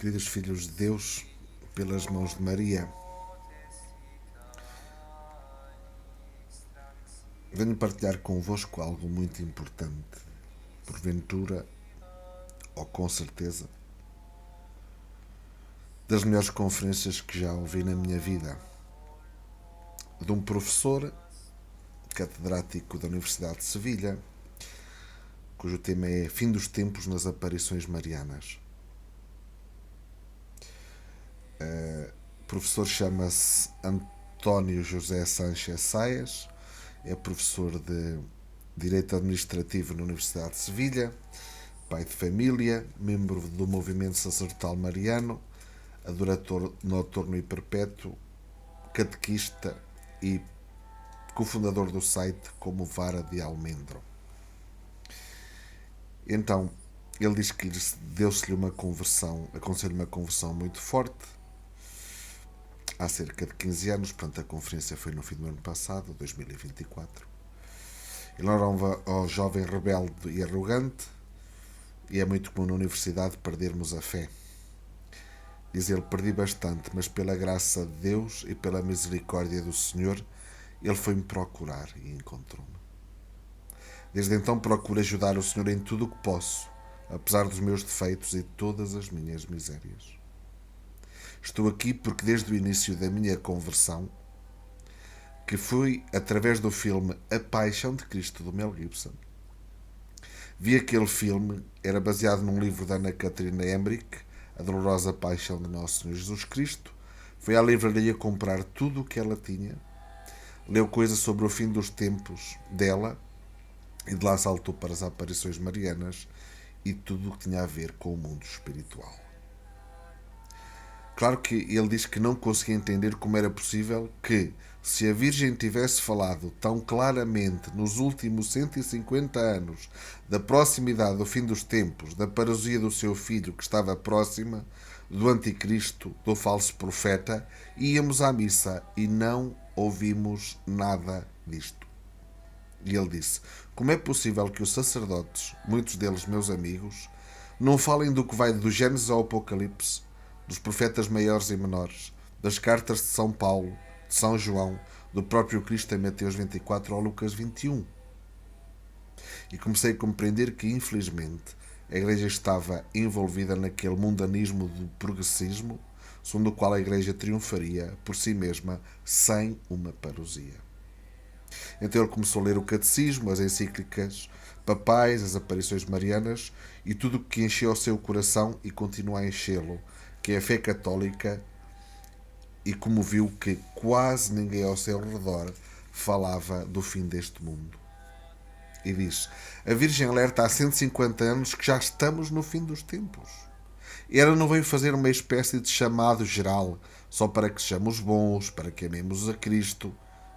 Queridos filhos de Deus, pelas mãos de Maria, venho partilhar convosco algo muito importante, porventura, ou com certeza, das melhores conferências que já ouvi na minha vida, de um professor catedrático da Universidade de Sevilha, cujo tema é Fim dos Tempos nas Aparições Marianas. O professor chama-se António José Sánchez Saias, é professor de Direito Administrativo na Universidade de Sevilha, pai de família, membro do movimento sacerdotal mariano, adorador noturno e perpétuo, catequista e cofundador do site Como Vara de Almendro. Então, ele diz que deu-se-lhe uma conversão, aconselho uma conversão muito forte, há cerca de 15 anos, portanto a conferência foi no fim do ano passado, 2024. Ele era um jovem rebelde e arrogante, e é muito comum na universidade perdermos a fé. Diz ele, perdi bastante, mas pela graça de Deus e pela misericórdia do Senhor, ele foi-me procurar e encontrou-me. Desde então procuro ajudar o Senhor em tudo o que posso, apesar dos meus defeitos e de todas as minhas misérias. Estou aqui porque desde o início da minha conversão, que foi através do filme A Paixão de Cristo, do Mel Gibson, vi aquele filme, era baseado num livro da Ana Catarina Emmerich, A Dolorosa Paixão de Nosso Senhor Jesus Cristo. Foi à livraria comprar tudo o que ela tinha, leu coisas sobre o fim dos tempos dela e de lá saltou para as aparições marianas e tudo o que tinha a ver com o mundo espiritual. Claro que ele diz que não conseguia entender como era possível que, se a Virgem tivesse falado tão claramente nos últimos 150 anos da proximidade do fim dos tempos, da parousia do seu filho que estava próxima, do anticristo, do falso profeta, íamos à missa e não ouvimos nada disto. E ele disse, como é possível que os sacerdotes, muitos deles meus amigos, não falem do que vai do Gênesis ao Apocalipse, dos profetas maiores e menores, das cartas de São Paulo, de São João, do próprio Cristo em Mateus 24 ao Lucas 21. E comecei a compreender que, infelizmente, a Igreja estava envolvida naquele mundanismo do progressismo, segundo o qual a Igreja triunfaria por si mesma sem uma parousia. Então ele começou a ler o catecismo, as encíclicas papais, as aparições marianas e tudo o que encheu o seu coração e continua a enchê-lo, que é a fé católica, e como viu que quase ninguém ao seu redor falava do fim deste mundo. E diz, a Virgem alerta há 150 anos que já estamos no fim dos tempos. E ela não veio fazer uma espécie de chamado geral, só para que sejamos bons, para que amemos a Cristo.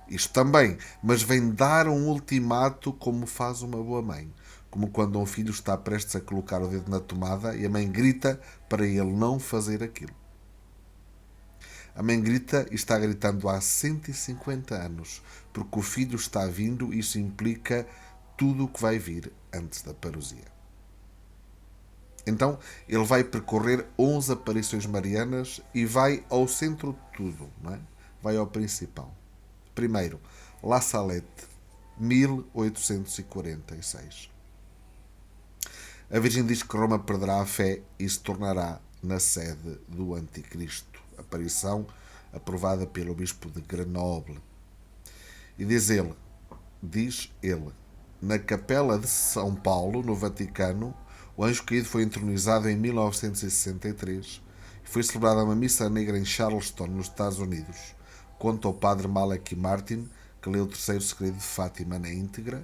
Isto também, mas vem dar um ultimato como faz uma boa mãe. Como quando um filho está prestes a colocar o dedo na tomada e a mãe grita para ele não fazer aquilo. A mãe grita e está gritando há 150 anos, porque o filho está vindo e isso implica tudo o que vai vir antes da parousia. Então, ele vai percorrer 11 aparições marianas e vai ao centro de tudo, não é? Vai ao principal. Primeiro, La Salette, 1846. A Virgem diz que Roma perderá a fé e se tornará na sede do Anticristo. Aparição aprovada pelo bispo de Grenoble. E diz ele, na capela de São Paulo, no Vaticano, o anjo caído foi entronizado em 1963 e foi celebrada uma missa negra em Charleston, nos Estados Unidos. Conta o padre Malachi Martin, que leu o Terceiro Segredo de Fátima na íntegra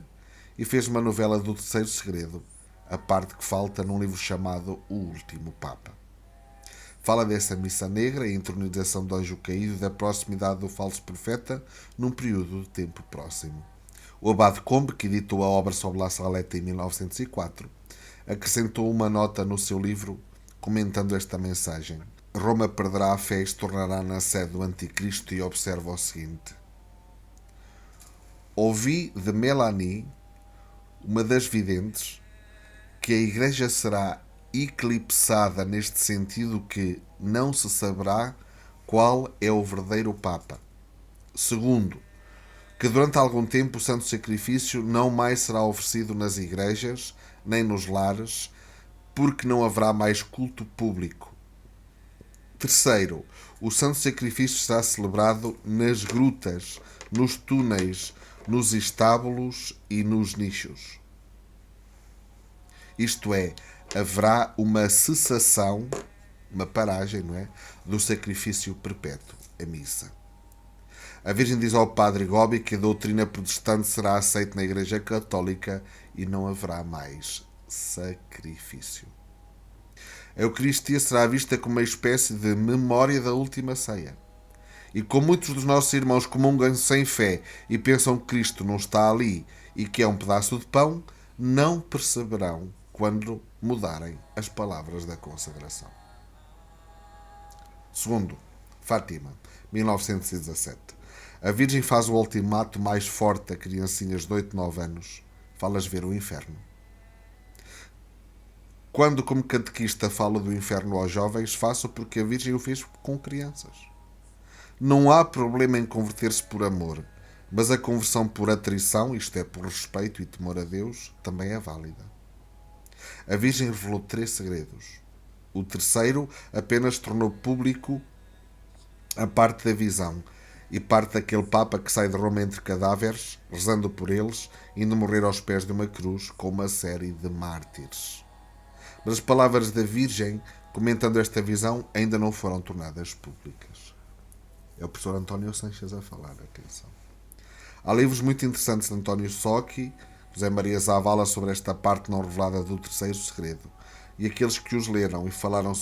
e fez uma novela do Terceiro Segredo, a parte que falta num livro chamado O Último Papa. Fala dessa missa negra e a entronização do anjo caído e da proximidade do falso profeta num período de tempo próximo. O abade Combe, que editou a obra sobre La Salette em 1904, acrescentou uma nota no seu livro comentando esta mensagem. Roma perderá a fé e se tornará na sede do Anticristo e observa o seguinte. Ouvi de Melanie, uma das videntes, que a Igreja será eclipsada neste sentido que não se saberá qual é o verdadeiro Papa. Segundo, que durante algum tempo o santo sacrifício não mais será oferecido nas igrejas, nem nos lares, porque não haverá mais culto público. Terceiro, o santo sacrifício será celebrado nas grutas, nos túneis, nos estábulos e nos nichos. Isto é, haverá uma cessação, uma paragem, não é? Do sacrifício perpétuo, a missa. A Virgem diz ao padre Gobi que a doutrina protestante será aceita na Igreja Católica e não haverá mais sacrifício. A Eucaristia será vista como uma espécie de memória da última ceia. E como muitos dos nossos irmãos comungam sem fé e pensam que Cristo não está ali e que é um pedaço de pão, não perceberão quando mudarem as palavras da consagração. Segundo, Fátima, 1917. A Virgem faz o ultimato mais forte a criancinhas de 8, 9 anos. Fala-as ver o inferno. Quando, como catequista, falo do inferno aos jovens, faço porque a Virgem o fez com crianças. Não há problema em converter-se por amor, mas a conversão por atrição, isto é, por respeito e temor a Deus, também é válida. A Virgem revelou 3 segredos. O terceiro apenas tornou público a parte da visão e parte daquele Papa que sai de Roma entre cadáveres, rezando por eles, indo morrer aos pés de uma cruz com uma série de mártires. Mas as palavras da Virgem, comentando esta visão, ainda não foram tornadas públicas. É o professor António Sanches a falar, atenção. Há livros muito interessantes de António Socchi, José Maria Zavala, sobre esta parte não revelada do terceiro segredo. E aqueles que os leram e falaram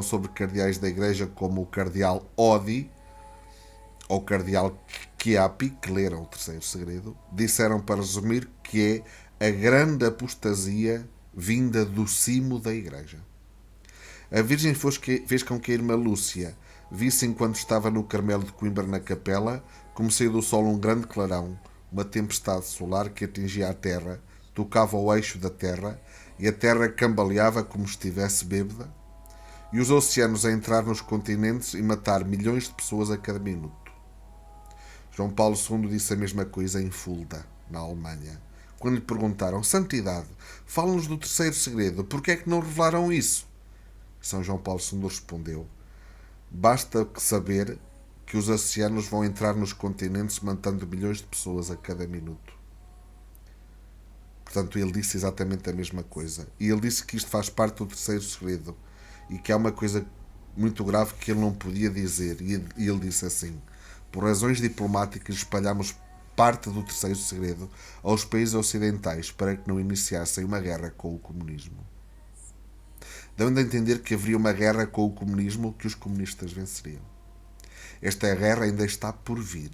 sobre cardeais da Igreja como o cardeal Odi ou o cardeal Chiappi, que leram o terceiro segredo, disseram, para resumir, que é a grande apostasia vinda do cimo da Igreja. A Virgem fez com que a irmã Lúcia visse, enquanto estava no Carmelo de Coimbra na capela, como saiu do sol um grande clarão, uma tempestade solar que atingia a terra, tocava o eixo da terra, e a terra cambaleava como se estivesse bêbada, e os oceanos a entrar nos continentes e matar milhões de pessoas a cada minuto. João Paulo II disse a mesma coisa em Fulda, na Alemanha. Quando lhe perguntaram: Santidade, fala-nos do terceiro segredo, porquê é que não revelaram isso? São João Paulo II respondeu: basta saber que os oceanos vão entrar nos continentes matando milhões de pessoas a cada minuto. Portanto, ele disse exatamente a mesma coisa. E ele disse que isto faz parte do terceiro segredo e que há uma coisa muito grave que ele não podia dizer. E ele disse assim: por razões diplomáticas espalhamos parte do terceiro segredo aos países ocidentais para que não iniciassem uma guerra com o comunismo. Dando a entender que haveria uma guerra com o comunismo que os comunistas venceriam. Esta guerra ainda está por vir.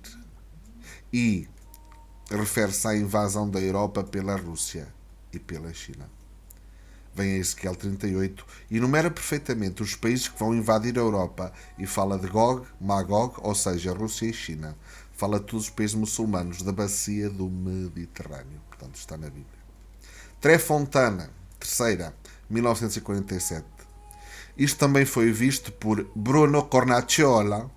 E refere-se à invasão da Europa pela Rússia e pela China. Vem a Ezequiel 38 e enumera perfeitamente os países que vão invadir a Europa e fala de Gog, Magog, ou seja, Rússia e China. Fala de todos os países muçulmanos da bacia do Mediterrâneo. Portanto, está na Bíblia. Trefontana, terceira, 1947. Isto também foi visto por Bruno Cornacciola,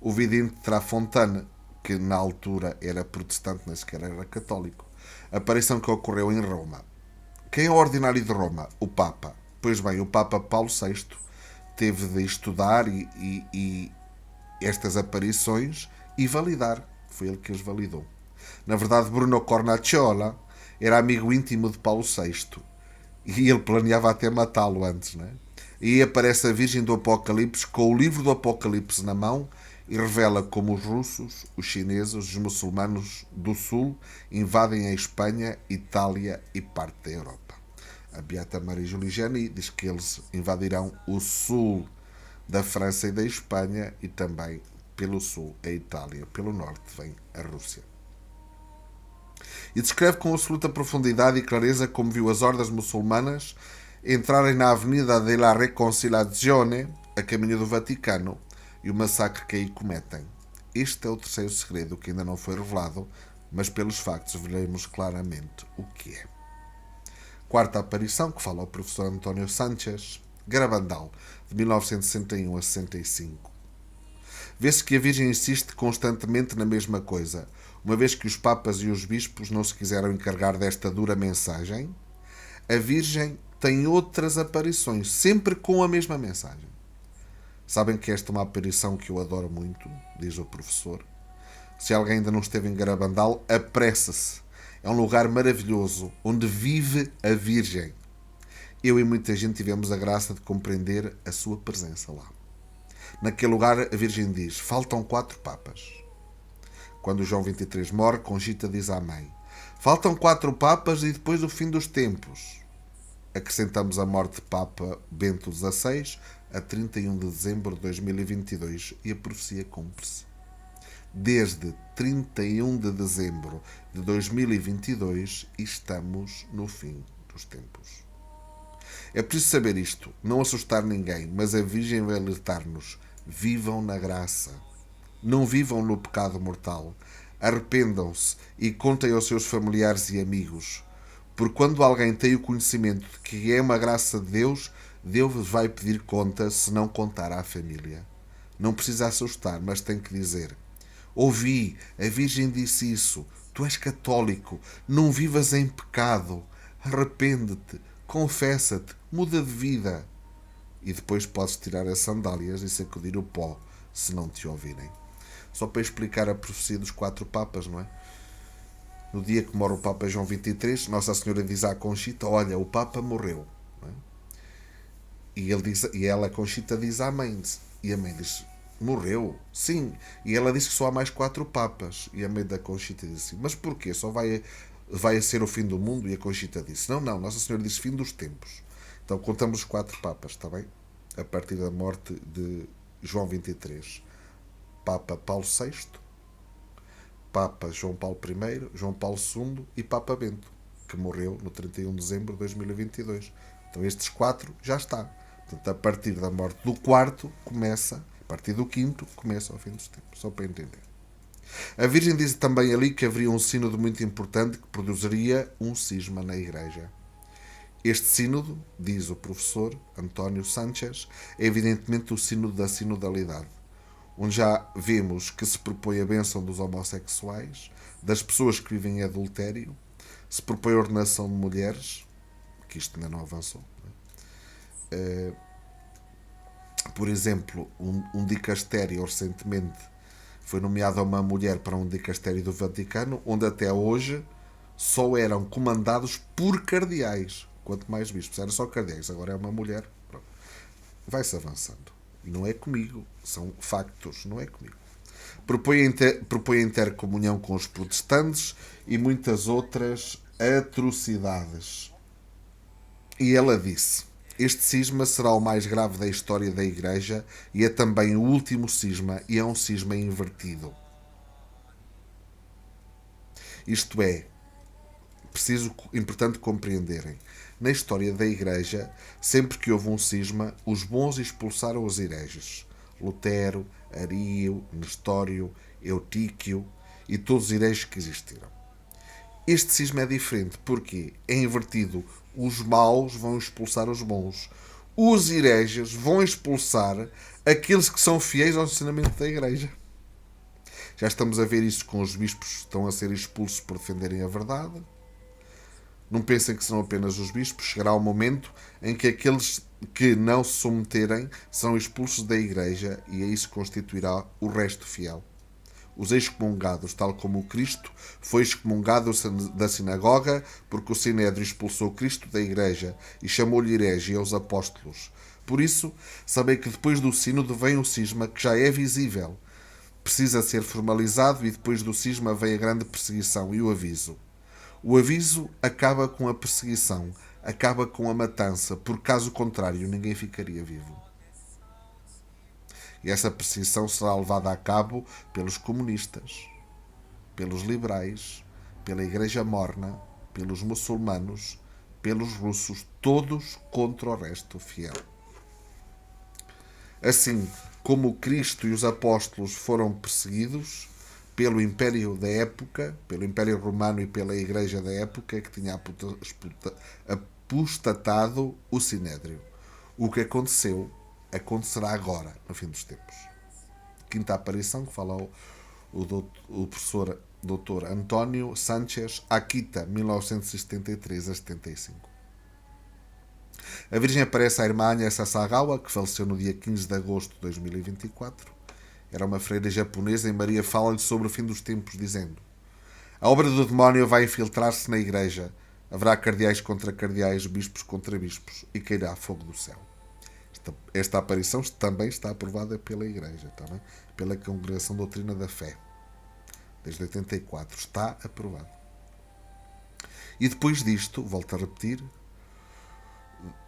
o vidente de Trafontana, que na altura era protestante, nem sequer era católico. A aparição que ocorreu em Roma. Quem é o ordinário de Roma? O Papa. Pois bem, o Papa Paulo VI teve de estudar e estas aparições e validar. Foi ele que as validou. Na verdade, Bruno Cornacciola era amigo íntimo de Paulo VI e ele planeava até matá-lo antes, não é? E aparece a Virgem do Apocalipse com o livro do Apocalipse na mão e revela como os russos, os chineses, os muçulmanos do Sul invadem a Espanha, Itália e parte da Europa. A Beata Maria Giuliani diz que eles invadirão o sul da França e da Espanha e também pelo sul a Itália. Pelo norte vem a Rússia. E descreve com absoluta profundidade e clareza como viu as hordas muçulmanas entrarem na Avenida della Reconciliazione, a caminho do Vaticano, e o massacre que aí cometem. Este é o terceiro segredo que ainda não foi revelado, mas pelos factos veremos claramente o que é. Quarta aparição, que fala o professor António Sánchez, Garabandal, de 1961 a 65. Vê-se que a Virgem insiste constantemente na mesma coisa. Uma vez que os papas e os bispos não se quiseram encarregar desta dura mensagem, a Virgem tem outras aparições, sempre com a mesma mensagem. Sabem que esta é uma aparição que eu adoro muito, diz o professor. Se alguém ainda não esteve em Garabandal, apressa-se. É um lugar maravilhoso, onde vive a Virgem. Eu e muita gente tivemos a graça de compreender a sua presença lá. Naquele lugar, a Virgem diz: faltam 4 papas. Quando João 23 morre, Conchita diz à mãe: faltam 4 papas e depois o fim dos tempos. Acrescentamos a morte de Papa Bento XVI a 31 de dezembro de 2022 e a profecia cumpre-se. Desde 31 de dezembro de 2022 estamos no fim dos tempos. É preciso saber isto, não assustar ninguém, mas a Virgem vai alertar-nos: vivam na graça. Não vivam no pecado mortal. Arrependam-se e contem aos seus familiares e amigos. Porque quando alguém tem o conhecimento de que é uma graça de Deus, Deus vai pedir conta se não contar à família. Não precisa assustar, mas tem que dizer: ouvi, a Virgem disse isso, tu és católico, não vivas em pecado, arrepende-te, confessa-te, muda de vida. E depois podes tirar as sandálias e sacudir o pó, se não te ouvirem. Só para explicar a profecia dos 4 papas, não é? No dia que morre o Papa João 23, Nossa Senhora diz à Conchita: olha, o Papa morreu. Não é? E ela, a Conchita, diz à mãe, e a mãe diz: morreu? Sim. E ela diz que só há mais 4 papas. E a mãe da Conchita diz assim: mas porquê? Só vai ser o fim do mundo? E a Conchita disse: não, Nossa Senhora diz fim dos tempos. Então contamos os 4 papas, está bem? A partir da morte de João 23. Papa Paulo VI, Papa João Paulo I, João Paulo II e Papa Bento, que morreu no 31 de dezembro de 2022. Então estes 4 já está. Portanto, a partir da morte do 4 começa, a partir do 5º começa o fim dos tempos, só para entender. A Virgem diz também ali que haveria um sínodo muito importante que produziria um cisma na Igreja. Este sínodo, diz o professor António Sánchez, é evidentemente o sínodo da sinodalidade, onde já vemos que se propõe a bênção dos homossexuais, das pessoas que vivem em adultério, se propõe a ordenação de mulheres, que isto ainda não avançou. Por exemplo, um dicastério recentemente foi nomeado a uma mulher para um dicastério do Vaticano, onde até hoje só eram comandados por cardeais, quanto mais bispos. Era só cardeais, agora é uma mulher. Vai-se avançando. Não é comigo, são factos, não é comigo. Propõe a intercomunhão com os protestantes e muitas outras atrocidades. E ela disse: este cisma será o mais grave da história da Igreja e é também o último cisma, e é um cisma invertido. Isto é, importante compreenderem. Na história da Igreja, sempre que houve um cisma, os bons expulsaram os hereges. Lutero, Ario, Nestório, Eutíquio e todos os hereges que existiram. Este cisma é diferente porque é invertido. Os maus vão expulsar os bons. Os hereges vão expulsar aqueles que são fiéis ao ensinamento da Igreja. Já estamos a ver isso com os bispos que estão a ser expulsos por defenderem a verdade. Não pensem que são apenas os bispos. Chegará o momento em que aqueles que não se submeterem são expulsos da Igreja e aí se constituirá o resto fiel. Os excomungados, tal como o Cristo foi excomungado da sinagoga porque o Sinédrio expulsou Cristo da Igreja e chamou-lhe herege aos apóstolos. Por isso, sabei que depois do sínodo vem o cisma, que já é visível. Precisa ser formalizado e depois do cisma vem a grande perseguição e o aviso. O aviso acaba com a perseguição, acaba com a matança, porque caso contrário ninguém ficaria vivo. E essa perseguição será levada a cabo pelos comunistas, pelos liberais, pela Igreja Morna, pelos muçulmanos, pelos russos, todos contra o resto fiel. Assim como Cristo e os apóstolos foram perseguidos pelo Império da época, pelo Império Romano e pela Igreja da época, que tinha a apostatado o Sinédrio. O que aconteceu acontecerá agora, no fim dos tempos. Quinta aparição, que fala o professor Dr. António Sánchez Akita, 1973 a 75. A Virgem aparece à irmã Agnes Sasagawa, que faleceu no dia 15 de agosto de 2024. Era uma freira japonesa e Maria fala-lhe sobre o fim dos tempos, dizendo: a obra do demónio vai infiltrar-se na igreja. Haverá cardeais contra cardeais, bispos contra bispos, e cairá fogo do céu. Esta aparição também está aprovada pela igreja, também pela Congregação Doutrina da Fé. Desde 84 está aprovado. E depois disto, volto a repetir,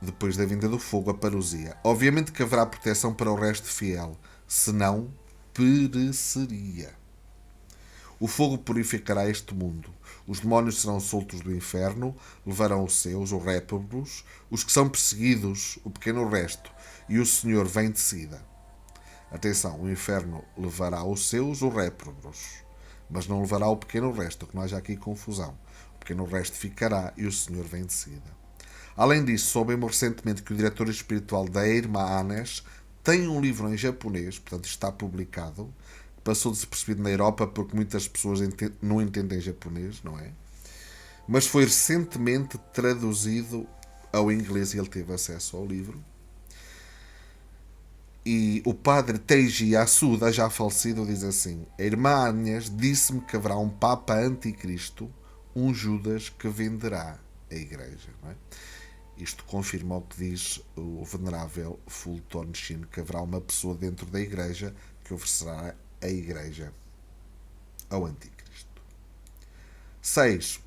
depois da vinda do fogo, a parousia. Obviamente que haverá proteção para o resto fiel, senão pereceria. O fogo purificará este mundo. Os demónios serão soltos do inferno, levarão os seus, os réprobos, os que são perseguidos, o pequeno resto, e o Senhor vem de seguida. Atenção, o inferno levará os seus, os réprobos, mas não levará o pequeno resto, que não haja aqui confusão. O pequeno resto ficará e o Senhor vem de seguida. Além disso, soubemos recentemente que o diretor espiritual da Irmã Agnes tem um livro em japonês, portanto está publicado, passou despercebido na Europa porque muitas pessoas não entendem japonês, não é? Mas foi recentemente traduzido ao inglês e ele teve acesso ao livro. E o padre Teiji Yasuda, já falecido, diz assim: a irmã Agnes disse-me que haverá um Papa anticristo, um Judas que venderá a igreja, não é? Isto confirma o que diz o venerável Fulton Sheen, que haverá uma pessoa dentro da igreja que oferecerá a igreja ao anticristo. 6.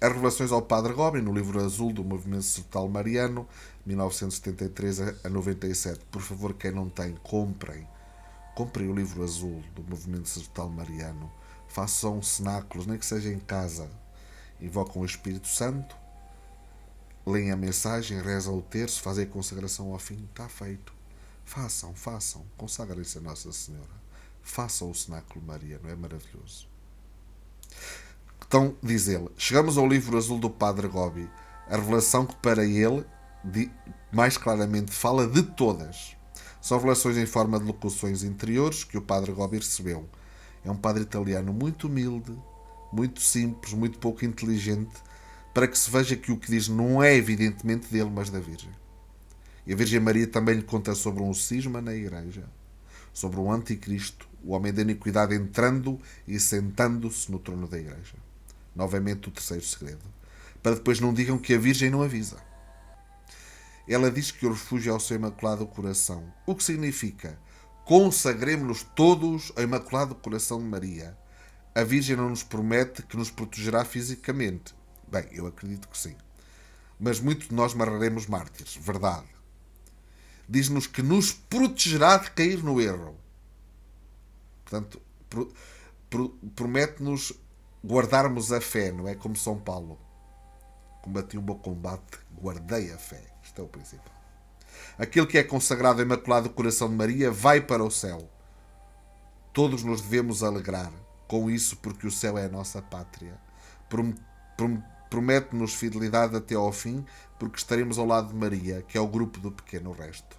As revelações ao Padre Gobi, no livro azul do Movimento Sacerdotal Mariano, 1973 a 97. Por favor, quem não tem, comprem. Comprem o livro azul do Movimento Sacerdotal Mariano. Façam cenáculos, nem que seja em casa. Invocam o Espírito Santo, leem a mensagem, rezam o terço, fazem a consagração ao fim. Está feito. Façam. Consagrem-se a Nossa Senhora. Façam o cenáculo mariano. É maravilhoso. Então, diz ele, chegamos ao livro azul do Padre Gobi, a revelação que para ele, mais claramente, fala de todas. São revelações em forma de locuções interiores que o Padre Gobi recebeu. É um padre italiano muito humilde, muito simples, muito pouco inteligente, para que se veja que o que diz não é evidentemente dele, mas da Virgem. E a Virgem Maria também lhe conta sobre um cisma na igreja, sobre um anticristo, o homem da iniquidade entrando e sentando-se no trono da igreja. Novamente o terceiro segredo. Para depois não digam que a Virgem não avisa. Ela diz que o refúgio é o seu Imaculado Coração. O que significa? Consagremos-nos todos ao Imaculado Coração de Maria. A Virgem não nos promete que nos protegerá fisicamente. Bem, eu acredito que sim. Mas muitos de nós marraremos mártires. Verdade. Diz-nos que nos protegerá de cair no erro. Portanto, promete-nos guardarmos a fé, não é? Como São Paulo. Combati um bom combate, guardei a fé. Isto é o principal. Aquele que é consagrado ao Imaculado Coração de Maria vai para o céu. Todos nos devemos alegrar com isso, porque o céu é a nossa pátria. Promete-nos fidelidade até ao fim, porque estaremos ao lado de Maria, que é o grupo do pequeno resto.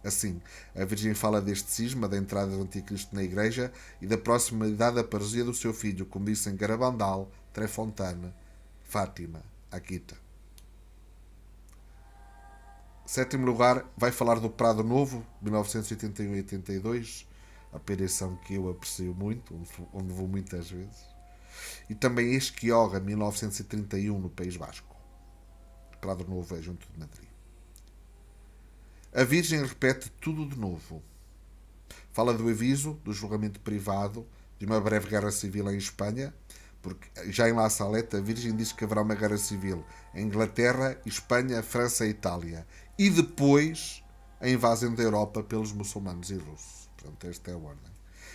Assim, a Virgem fala deste cisma, da entrada do Anticristo na Igreja e da proximidade da parousia do seu filho, como disse em Garabandal, Trefontana, Fátima, Akita. Sétimo lugar, vai falar do Prado Novo, 1981 e 82, a aparição que eu aprecio muito, onde vou muitas vezes. E também Esquioga, 1931, no País Basco. Prado Novo é junto de Madrid. A Virgem repete tudo de novo. Fala do aviso, do julgamento privado, de uma breve guerra civil em Espanha, porque já em La Salette a Virgem diz que haverá uma guerra civil em Inglaterra, Espanha, França e Itália. E depois a invasão da Europa pelos muçulmanos e russos. Portanto, esta é a ordem.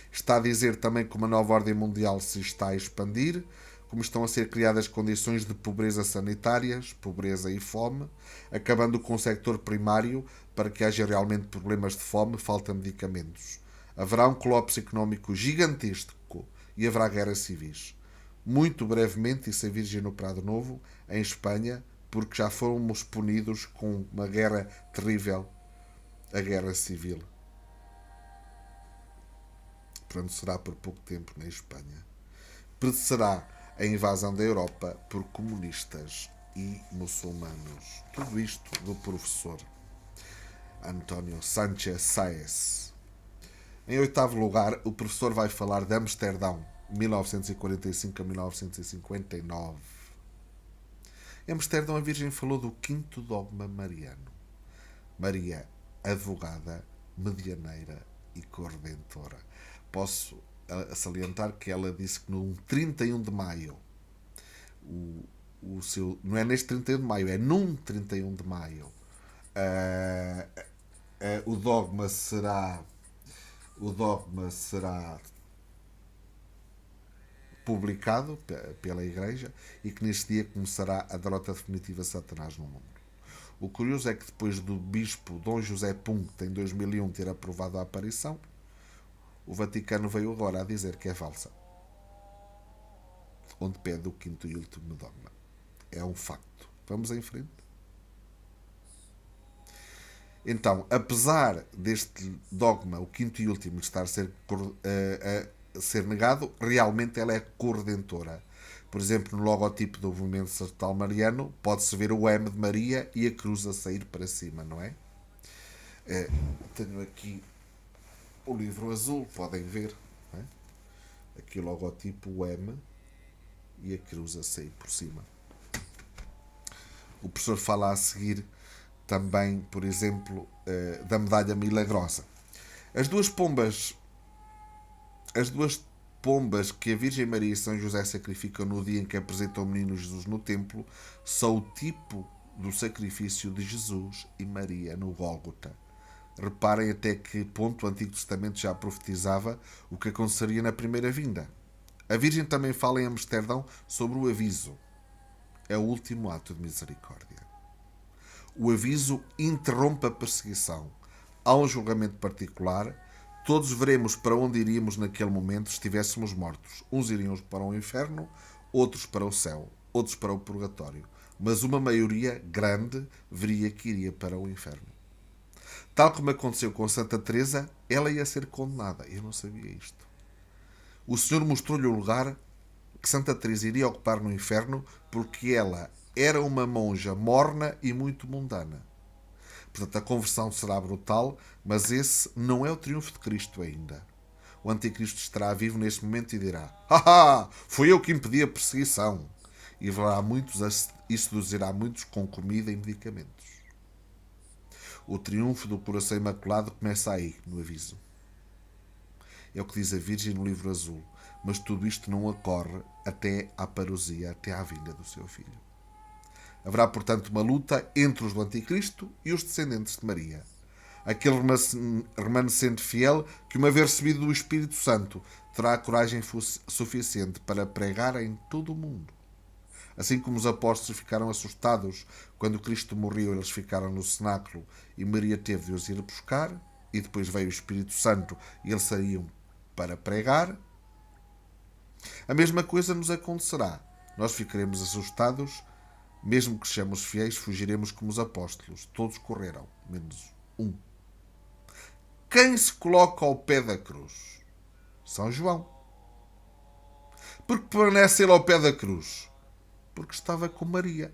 Está a dizer também que uma nova ordem mundial se está a expandir, como estão a ser criadas condições de pobreza sanitárias, pobreza e fome, acabando com o sector primário para que haja realmente problemas de fome, falta de medicamentos. Haverá um colapso económico gigantesco e haverá guerras civis. Muito brevemente, disse a Virgem no Prado Novo, em Espanha, porque já fomos punidos com uma guerra terrível, a guerra civil. Portanto, será por pouco tempo na Espanha. Precederá a invasão da Europa por comunistas e muçulmanos. Tudo isto do professor António Sánchez Sáez. Em oitavo lugar, o professor vai falar de Amsterdão, 1945 a 1959. Em Amsterdão, a Virgem falou do quinto dogma mariano. Maria, advogada, medianeira e corredentora. Posso salientar que ela disse que no 31 de maio, não é neste 31 de maio, é num 31 de maio, o dogma será publicado pela Igreja e que neste dia começará a derrota definitiva de Satanás no mundo. O curioso é que depois do bispo Dom José Punct em 2001 ter aprovado a aparição, o Vaticano veio agora a dizer que é falsa, onde pede o quinto e último dogma. É um facto. Vamos em frente. Então, apesar deste dogma, o quinto e último, estar a ser negado, realmente ela é corredentora. Por exemplo, no logotipo do movimento sacerdotal mariano, pode-se ver o M de Maria e a cruz a sair para cima, não é? Tenho aqui o livro azul, podem ver. Não é? Aqui o logotipo, o M e a cruz a sair por cima. O professor fala a seguir também, por exemplo, da medalha milagrosa. As duas pombas que a Virgem Maria e São José sacrificam no dia em que apresentam o menino Jesus no templo são o tipo do sacrifício de Jesus e Maria no Gólgota. Reparem até que ponto o Antigo Testamento já profetizava o que aconteceria na primeira vinda. A Virgem também fala em Amsterdão sobre o aviso. É o último ato de misericórdia. O aviso interrompe a perseguição. Há um julgamento particular. Todos veremos para onde iríamos naquele momento se estivéssemos mortos. Uns iriam para o inferno, outros para o céu, outros para o purgatório. Mas uma maioria grande veria que iria para o inferno. Tal como aconteceu com Santa Teresa, ela ia ser condenada. Eu não sabia isto. O Senhor mostrou-lhe o lugar que Santa Teresa iria ocupar no inferno porque ela era uma monja morna e muito mundana. Portanto, a conversão será brutal, mas esse não é o triunfo de Cristo ainda. O Anticristo estará vivo neste momento e dirá: "Haha, foi eu que impedi a perseguição." E seduzirá muitos com comida e medicamentos. O triunfo do coração imaculado começa aí, no aviso. É o que diz a Virgem no livro azul. Mas tudo isto não ocorre até à parousia, até à vinda do seu filho. Haverá, portanto, uma luta entre os do Anticristo e os descendentes de Maria. Aquele remanescente fiel que, uma vez recebido do Espírito Santo, terá a coragem suficiente para pregar em todo o mundo. Assim como os apóstolos ficaram assustados quando Cristo morreu, eles ficaram no cenáculo e Maria teve de os ir buscar, e depois veio o Espírito Santo e eles saíam para pregar. A mesma coisa nos acontecerá. Nós ficaremos assustados, mesmo que sejamos fiéis, fugiremos como os apóstolos. Todos correram, menos um. Quem se coloca ao pé da cruz? São João. Porque permanece ele ao pé da cruz? Porque estava com Maria.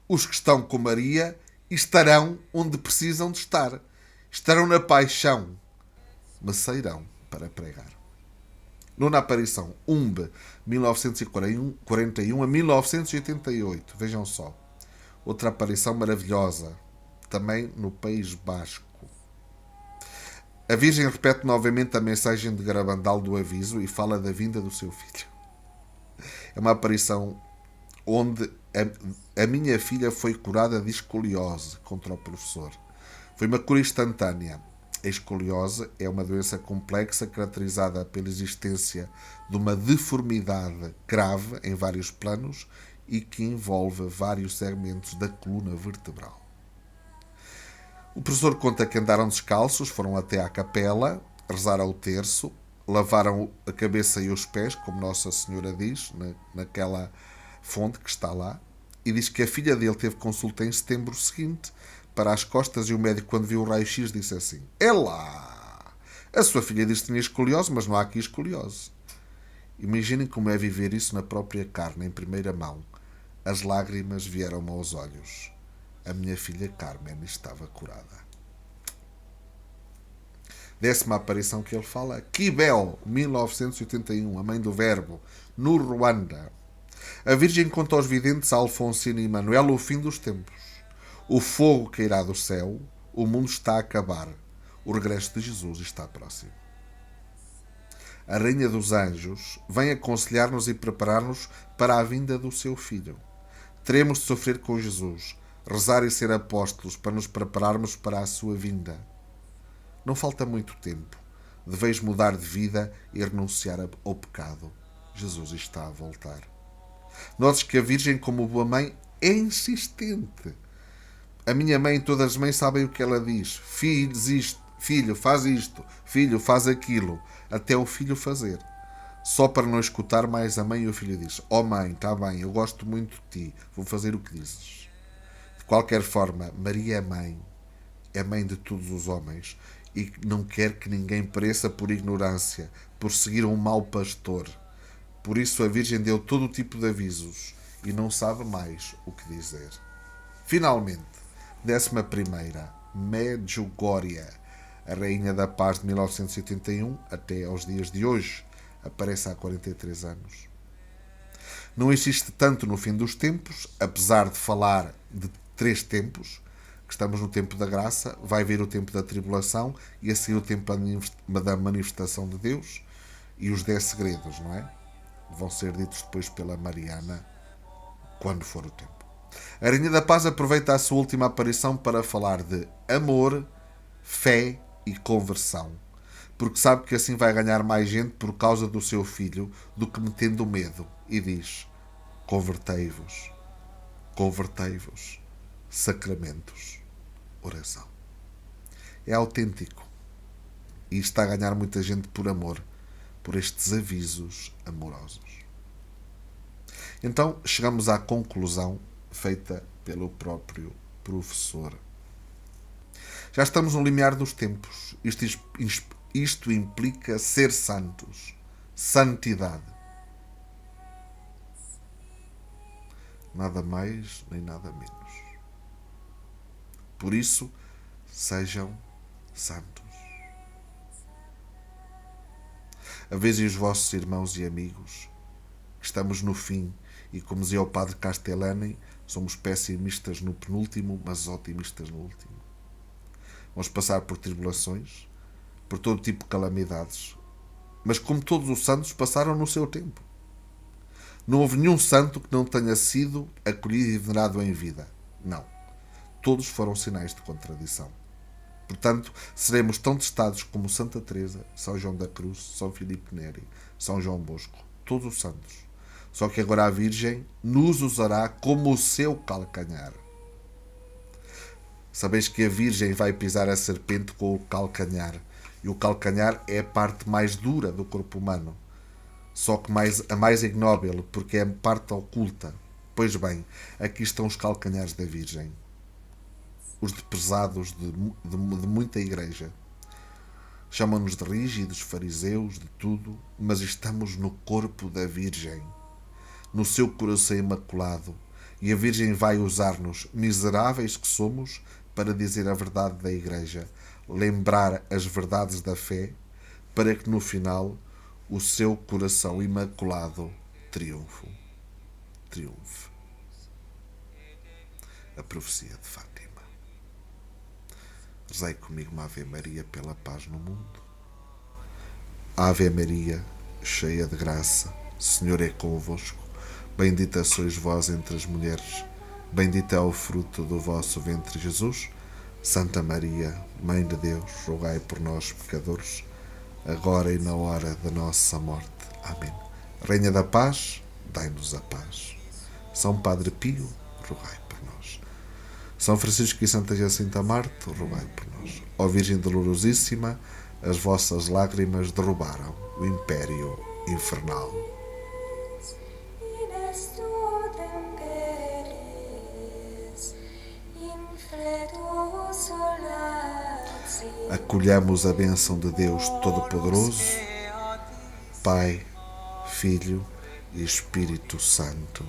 Os que estão com Maria estarão onde precisam de estar. Estarão na paixão, mas sairão para pregar. Nona aparição, Umbe, 1941 a 1988. Vejam só. Outra aparição maravilhosa, também no País Basco. A Virgem repete novamente a mensagem de Garabandal do aviso e fala da vinda do seu filho. É uma aparição onde a minha filha foi curada de escoliose contra o professor. Foi uma cura instantânea. A escoliose é uma doença complexa caracterizada pela existência de uma deformidade grave em vários planos e que envolve vários segmentos da coluna vertebral. O professor conta que andaram descalços, foram até à capela, rezaram o terço, lavaram a cabeça e os pés, como Nossa Senhora diz, naquela fonte que está lá, E diz que a filha dele teve consulta em setembro seguinte para as costas e o médico, quando viu o raio-x, disse assim: é lá! A sua filha diz que tinha escoliose, mas não há aqui escoliose. Imaginem como é viver isso na própria carne, em primeira mão. As lágrimas vieram-me aos olhos. A minha filha Carmen estava curada. 10ª aparição que ele fala, Kibel, 1981, a mãe do Verbo, no Ruanda. A Virgem conta aos videntes Alfonsino e Manuel o fim dos tempos. O fogo cairá do céu, o mundo está a acabar. O regresso de Jesus está próximo. A Rainha dos Anjos vem aconselhar-nos e preparar-nos para a vinda do seu Filho. Teremos de sofrer com Jesus, rezar e ser apóstolos para nos prepararmos para a sua vinda. Não falta muito tempo. Deveis mudar de vida e renunciar ao pecado. Jesus está a voltar. Notes que a Virgem, como boa mãe, é insistente. A minha mãe e todas as mães sabem o que ela diz. Filho, faz isto. Filho, faz aquilo. Até o filho fazer. Só para não escutar mais a mãe, e o filho diz: ó mãe, está bem, eu gosto muito de ti. Vou fazer o que dizes. De qualquer forma, Maria é mãe de todos os homens e não quer que ninguém pereça por ignorância, por seguir um mau pastor. Por isso a Virgem deu todo o tipo de avisos e não sabe mais o que dizer. Finalmente, 11ª, Medjugorje, a Rainha da Paz de 1981 até aos dias de hoje, aparece há 43 anos. Não insiste tanto no fim dos tempos, apesar de falar de 3 tempos, que estamos no tempo da graça, vai vir o tempo da tribulação e a seguir o tempo da manifestação de Deus e os 10 segredos, não é? Vão ser ditos depois pela Mariana quando for o tempo. A Rainha da Paz aproveita a sua última aparição para falar de amor, fé e conversão, porque sabe que assim vai ganhar mais gente por causa do seu filho do que metendo medo, e diz: convertei-vos, sacramentos, oração. É autêntico e está a ganhar muita gente por amor, por estes avisos amorosos. Então chegamos à conclusão feita pelo próprio professor. Já estamos no limiar dos tempos. Isto implica ser santos. Santidade. Nada mais nem nada menos. Por isso, sejam santos. Avisem os vossos irmãos e amigos que estamos no fim e, como dizia o padre Castellani, somos pessimistas no penúltimo, mas otimistas no último. Vamos passar por tribulações, por todo tipo de calamidades, mas como todos os santos passaram no seu tempo. Não houve nenhum santo que não tenha sido acolhido e venerado em vida. Não. Todos foram sinais de contradição. Portanto, seremos tão testados como Santa Teresa, São João da Cruz, São Filipe Neri, São João Bosco, todos os santos. Só que agora a Virgem nos usará como o seu calcanhar. Sabeis que a Virgem vai pisar a serpente com o calcanhar. E o calcanhar é a parte mais dura do corpo humano. Só que a mais ignóbil, porque é a parte oculta. Pois bem, aqui estão os calcanhares da Virgem. Os deprezados de muita igreja. Chamam-nos de rígidos, fariseus, de tudo, mas estamos no corpo da Virgem, no seu coração imaculado, e a Virgem vai usar-nos, miseráveis que somos, para dizer a verdade da igreja, lembrar as verdades da fé, para que no final o seu coração imaculado triunfe. A profecia de Fátima. Rezai comigo uma Ave Maria pela paz no mundo. Ave Maria, cheia de graça, o Senhor é convosco. Bendita sois vós entre as mulheres, bendito é o fruto do vosso ventre, Jesus. Santa Maria, Mãe de Deus, rogai por nós, pecadores, agora e na hora da nossa morte. Amém. Rainha da Paz, dai-nos a paz. São Padre Pio, rogai por nós. São Francisco e Santa Jacinta Marte, rogai por nós. Ó Virgem Dolorosíssima, as vossas lágrimas derrubaram o império infernal. Acolhamos a bênção de Deus Todo-Poderoso, Pai, Filho e Espírito Santo.